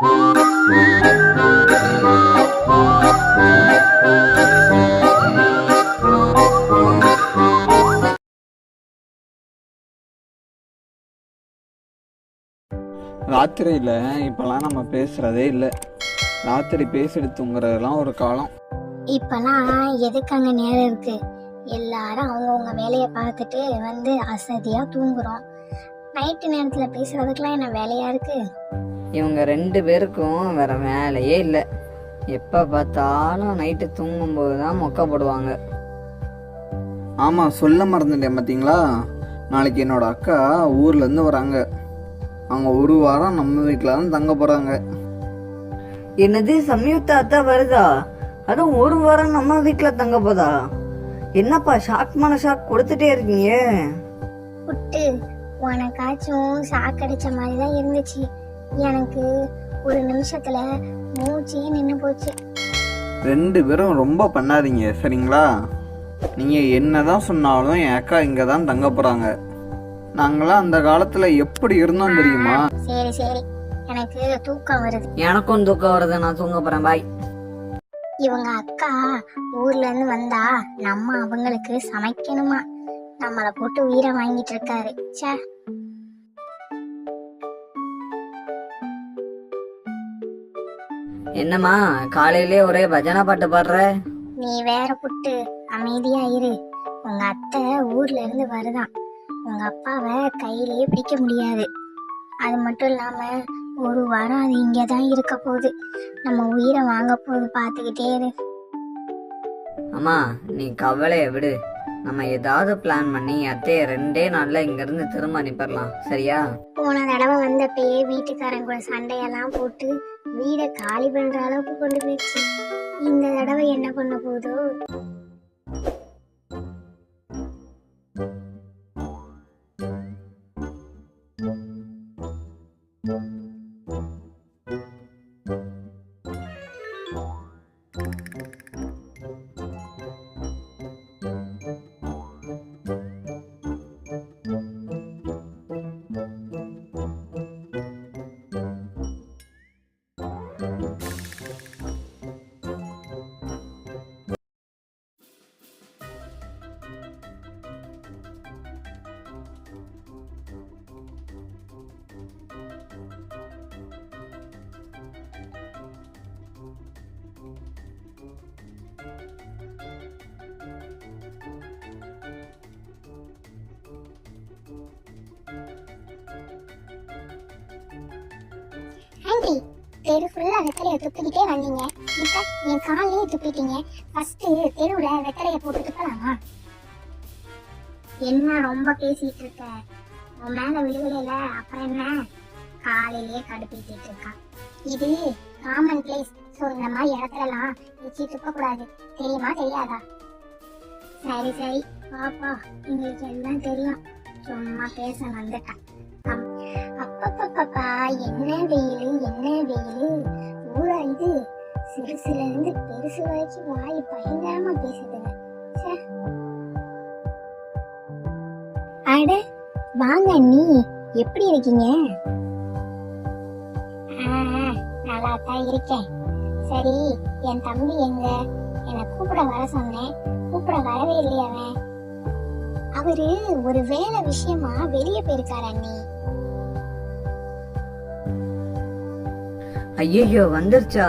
ராத்திரியில் இப்போல்லாம் நம்ம பேசுகிறதே இல்லை. ராத்திரி பேசிட்டு தூங்குறதெல்லாம் ஒரு காலம். இப்பெல்லாம் எதுக்காங்க நேரம் இருக்கு? எல்லாரும் அவங்கவுங்க வேலையை பார்த்துட்டு வந்து அசதியாக தூங்குறோம். நைட்டு நேரத்தில் பேசுறதுக்கெல்லாம் என்ன வேலையா இருக்கு? இவங்க 2 பேருக்கும் வேற வேலையே இல்லை. எப்போ பார்த்தாலும் நைட்டு தூங்கும்போது தான் மொக்க போடுவாங்க. ஆமாம், சொல்ல மறந்துட்டேன் பார்த்தீங்களா? நாளைக்கு என்னோட அக்கா ஊர்லேருந்து வராங்க. அவங்க 1 வாரம் நம்ம வீட்டில் தான் தங்க போகிறாங்க. என்னது, சம்யுக்தா அத்தா வருதா? அதுவும் 1 வாரம் நம்ம வீட்டில் தங்க போதா? என்னப்பா ஷாக் மேல ஷாக் கொடுத்துட்டே இருக்கீங்க? புட்டு, உனக்காச்சும் சாக்கடிச்ச மாதிரி தான் இருந்துச்சு. எனக்கு ஒரு நிமிஷத்துல மூச்சே நின்று போச்சு. 2 பேரும் ரொம்ப பண்ணாதீங்க சரிங்களா? நீங்கள் என்ன தான் சொன்னாலும் என் அக்கா இங்கே தான் தங்க போகிறாங்க. நாங்களாம் அந்த காலத்தில் எப்படி இருந்தோம் தெரியுமா? சரி சரி, எனக்கு தூக்கம் வருது. எனக்கும் தூக்கம் வருது, நான் தூங்க போறேன், பாய். இவங்க அக்கா ஊர்ல இருந்து வந்தா நம்ம அவங்களுக்கு சமைக்கணுமா? நம்மளை போட்டு உயிரை வாங்கிட்டு இருக்காரு. சே, என்னம்மா காலையிலே ஒரே பஜனை பாட்டு பாடுற? நீ வேற புட்டு, அமைதியா இரு. உங்க அத்தை ஊர்ல இருந்து வருதான். உங்க அப்பாவை கையிலேயே பிடிக்க முடியாது. அது மட்டும் இல்லாம 1 வாரம் அது இங்கதான் இருக்க போகுது. நம்ம உயிரை வாங்க போகுது, பாத்துக்கிட்டே இரு. அம்மா நீ கவலையை விடு. நம்ம ஏதாவது பிளான் பண்ணி அத்தைய 2 நாள்ல இங்க இருந்து திரும்ப அனுப்பிடலாம், சரியா? போன தடவை வந்தப்பயே வீட்டுக்காரங்க கூட சண்டையெல்லாம் போட்டு வீடை காலி பண்ற அளவுக்கு கொண்டு போயிடுச்சு. இந்த தடவை என்ன பண்ண போதோ? ஆண்டி, தெரு ஃபுல்லா வெத்தலையை துப்பிக்கிட்டே வந்தீங்க. இப்ப என் காலையே துப்பிட்டீங்க. ஃபர்ஸ்ட் தெருவுல வெத்தலையை போட்டு துப்பலாமா? என்ன ரொம்ப பேசிட்டு இருக்க? உன் மேல விழுகல, அப்புறம் என்ன? காலையிலேயே கடுப்பிட்டு இருக்கா. இது காமன் பிளேஸ். சோ இந்த மாதிரி இடத்துலலாம் வச்சு துப்ப கூடாது, தெரியுமா தெரியாதா? சரி சரி பாப்பா, எங்களுக்கு எல்லாம் தெரியும். சும்மா பேச வந்துட்டான். அப்பப்பப்பா, என்ன வெயிலு என்ன வெயிலு! ஊரா இது? சிறுசுல இருந்து பெருசு வரைக்கும் வாய் பயங்கரமா பேசுதுங்க. அட வாங்க அண்ணி, எப்படி இருக்கீங்க? நல்லா தான் இருக்கேன். சரி, என் தம்பி எங்க? என்னை கூப்பிட வர சொன்னேன், கூப்பிட வரவே இல்லையா? அவரு ஒரு வேலை விஷயமா வெளியே போயிருக்காரு அண்ணி. ஐயோ, வந்துருச்சா?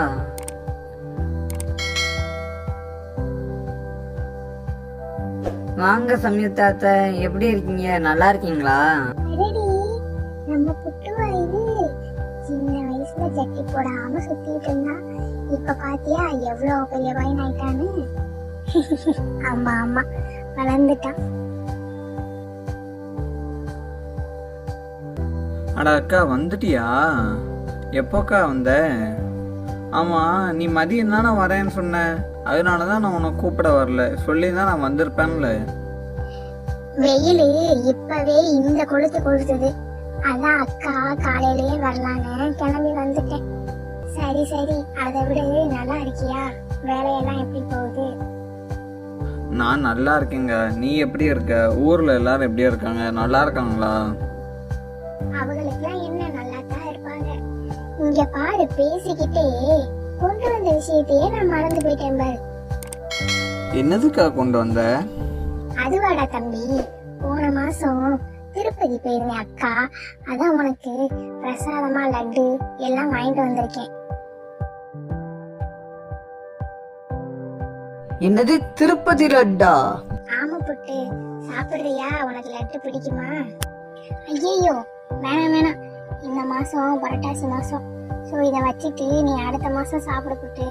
வாங்க சம்யுக்தா அத்தை, எப்படி இருக்கீங்க? நல்லா இருக்கீங்களா? நம்ம புட்டுவா இது? சின்ன வயசுல ஜட்டி போடாம சுத்திட்டு இருந்தா, இப்ப பாத்தியா எவ்வளவு பெரிய பையன் ஆயிட்டான்னு. ஆமா ஆமா, வளர்ந்துட்டான். அட அக்கா, வந்துட்டியா? எப்போக்கா வந்த? ஆமாம், நீ மதியம் தானே வரேன்னு சொன்ன. அதனால தான் நான் உன்னை கூப்பிட வரல. சொல்லி தான் நான் வந்திருப்பேன்ல. வெயில் இப்பவே இந்த கொளுத்து கொளுத்துது. அதான் அக்கா காலையிலேயே வரலான்னு கிளம்பி வந்துட்டேன். சரி சரி, அதை விட நல்லா இருக்கியா? வேலையெல்லாம் எப்படி போகுது? நான் நல்லா இருக்கேங்க. நீ எப்படி இருக்க? ஊரில் எல்லாரும் எப்படி இருக்காங்க? நல்லா இருக்காங்களா? அவங்களுக்குலாம் என்ன, நல்லா தான் இருப்பாங்க. இங்க இங்க பாரு, பேசிக்கிட்டே கொண்டு வந்த விஷயத்தையே நான் மறந்து போயிட்டேன் பாரு. என்னதுக்கா கொண்டு வந்த? அதுவாடா தம்பி, போன மாசம் திருப்பதி போயிருந்தேன் அக்கா, அதான் உனக்கு பிரசாதமா லட்டு எல்லாம் வாங்கிட்டு வந்திருக்கேன். என்னது திருப்பதி லட்டா? ஆமா புட்டு, சாப்பிடுறியா? உனக்கு லட்டு பிடிக்குமா? ஐயோ வேணாம் வேணாம், இந்த மாசம் புரட்டாசி மாசம், சோ இத வச்சுட்டு நீ அடுத்த மாசம் சாப்பிட புட்டு.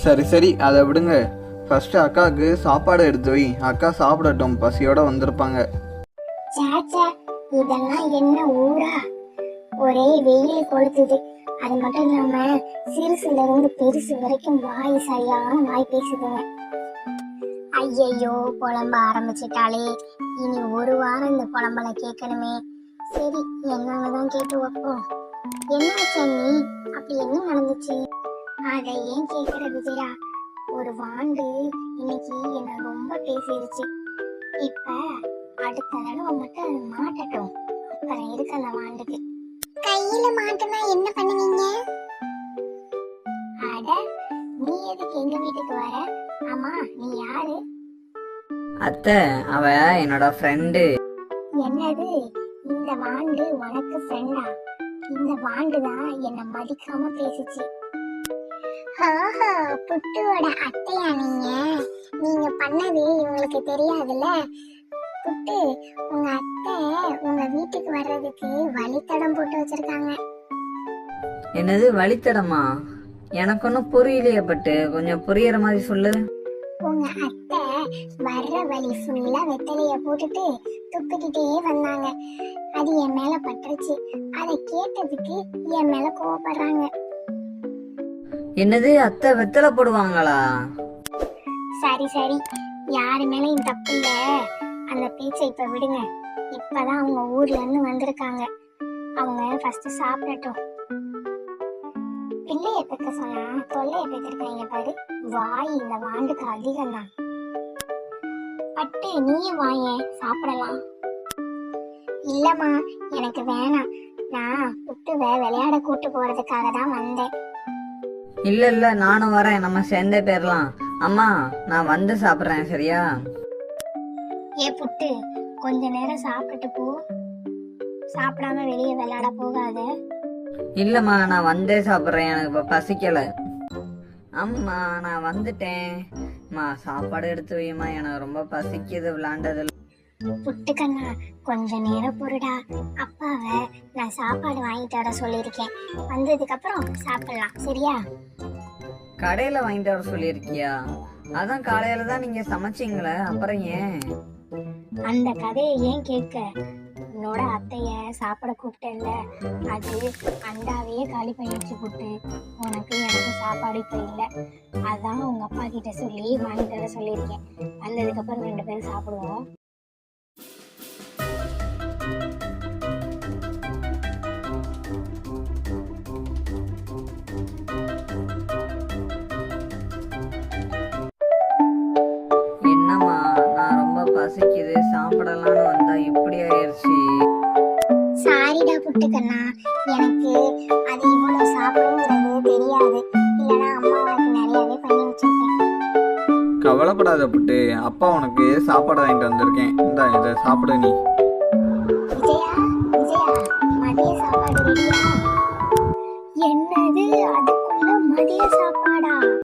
சரி சரி, அதை விடுங்க. ஃபர்ஸ்ட் அக்காவுக்கு சாப்பாடு எடுத்து வை, அக்கா சாப்பிடட்டும், பசியோட வந்திருப்பாங்க. சேச்சே, இதெல்லாம் என்ன ஊரா? ஒரே வெயில் கொளுத்துது. அது மட்டும் இல்லாம சிறுசுல இருந்து பெருசு வரைக்கும் வாய் சரியான வாய் பேசுதுங்க. ஐயையோ, புலம்ப ஆரம்பிச்சிட்டாலே. இனி ஒரு வாரம் இந்த புலம்பலை கேட்கணுமே. சரி, என்னங்கதான் கேட்டு வைப்போம். என்னாச்சு நீ? அப்படி என்ன நடந்துச்சு? அதை ஏன் கேக்குற விஜயா? ஒரு வாண்டு இன்னைக்கு என்ன ரொம்ப பேசிருச்சு. இப்ப அடுத்த தடவை மட்டும் அது மாட்டட்டும், அப்புறம் இருக்கு அந்த வாண்டுக்கு. கையில மாட்டினா என்ன பண்ணுவீங்க? அட, நீ எதுக்கு எங்க வீட்டுக்கு வர? ஆமா, நீ யாரு? அத்தை, அவ என்னோட ஃப்ரெண்டு. என்னது, இந்த வாண்டு உனக்கு ஃப்ரெண்டா? இந்த வாண்டு தான் என்ன மதிக்காம பேசிச்சு. ஆஹா, புட்டுவோட அத்தையா நீங்க? நீங்க பண்ணது இவங்களுக்கு தெரியாதுல்ல. புட்டு, உங்க அத்தை உங்க வீட்டுக்கு வர்றதுக்கு வழித்தடம் போட்டு வச்சிருக்காங்க. என்னது வழித்தடமா? எனக்கு ஒன்றும் புரியலையே பட்டு, கொஞ்சம் புரியற மாதிரி சொல்லு. உங்க அத்தை வர்ற வழி ஃபுல்லா வெத்தலைய போட்டுட்டு துப்பிக்கிட்டே வந்தாங்க. அது என் மேல பட்டுருச்சு. அதை கேட்டதுக்கு என் மேல கோவப்படுறாங்க. என்னது, அத்தை வெத்தலை போடுவாங்களா? சரி சரி, யாரு மேலயும் தப்பு இல்ல. அந்த பேச்சை இப்ப விடுங்க. இப்பதான் அவங்க ஊர்ல இருந்து வந்திருக்காங்க. அவங்க ஃபர்ஸ்ட் சாப்பிடட்டும். பிள்ளைய பெக்க சொன்னா தொல்லைய பெற்றிருக்காங்க பாரு. வாய் இந்த வாண்டுக்கு அதிகம் தான். பட்டு, நீயும் வாயேன், சாப்பிடலாம். இல்லம்மா, எனக்கு வேணாம். நான் புட்டுவை விளையாட கூட்டு போறதுக்காக தான் வந்தேன். இல்ல இல்ல, நானும் வரேன், நம்ம சேர்ந்தே போயிடலாம். அம்மா, நான் வந்து சாப்பிட்றேன், சரியா? ஏ புட்டு, கொஞ்ச நேரம் சாப்பிட்டுட்டு போ. சாப்பிடாம வெளியே விளையாட போகாத. இல்லம்மா, நான் வந்தே சாப்பிட்றேன், எனக்கு இப்போ பசிக்கல. அம்மா, நான் வந்துட்டேன். அம்மா, சாப்பாடு எடுத்து வையுமா, எனக்கு ரொம்ப பசிக்குது விளையாண்டதுல. புட்டுக்கண்ணா, கொஞ்ச நேரம் பொருடா. அப்பாவை நான் சாப்பாடு வாங்கிட்டு வர சொல்லியிருக்கேன். வந்ததுக்கு அப்புறம் சாப்பிடலாம், சரியா? கடையில வாங்கிட்டு வர சொல்லியிருக்கியா? அதான் காலையில தான் நீங்க சமைச்சீங்களே, அப்புறம் ஏன்? அந்த கதையை ஏன் கேட்க? என்னோட அத்தைய சாப்பிட கூப்பிட்டேன்ல, அது அண்டாவையே காலி பண்ணிடுச்சு புட்டு. உனக்கு எனக்கு சாப்பாடு இப்ப இல்லை. அதான் உங்க அப்பா கிட்ட சொல்லி வாங்கிட்டு வர சொல்லியிருக்கேன். வந்ததுக்கு அப்புறம் 2 பேரும் சாப்பிடுவோம். என்னம்மா, நான் ரொம்ப பசிக்குது, சாப்பிடலான்னு வந்தா இப்படி ஆயிடுச்சு. சாரிடா புட்டுக்கண்ணா, எனக்கு அது இவ்வளவு சாப்பிடுங்கிறது தெரியாது. இல்லைன்னா அம்மா உனக்கு நிறையவே பண்ணி வச்சிருக்கேன். கவலைப்படாத புட்டு, அப்பா உனக்கு சாப்பாடு வாங்கிட்டு வந்திருக்கேன். இந்தா, இதை சாப்பிடு நீ. விஜயா, விஜயா, மதிய சாப்பாடு ரெடியா?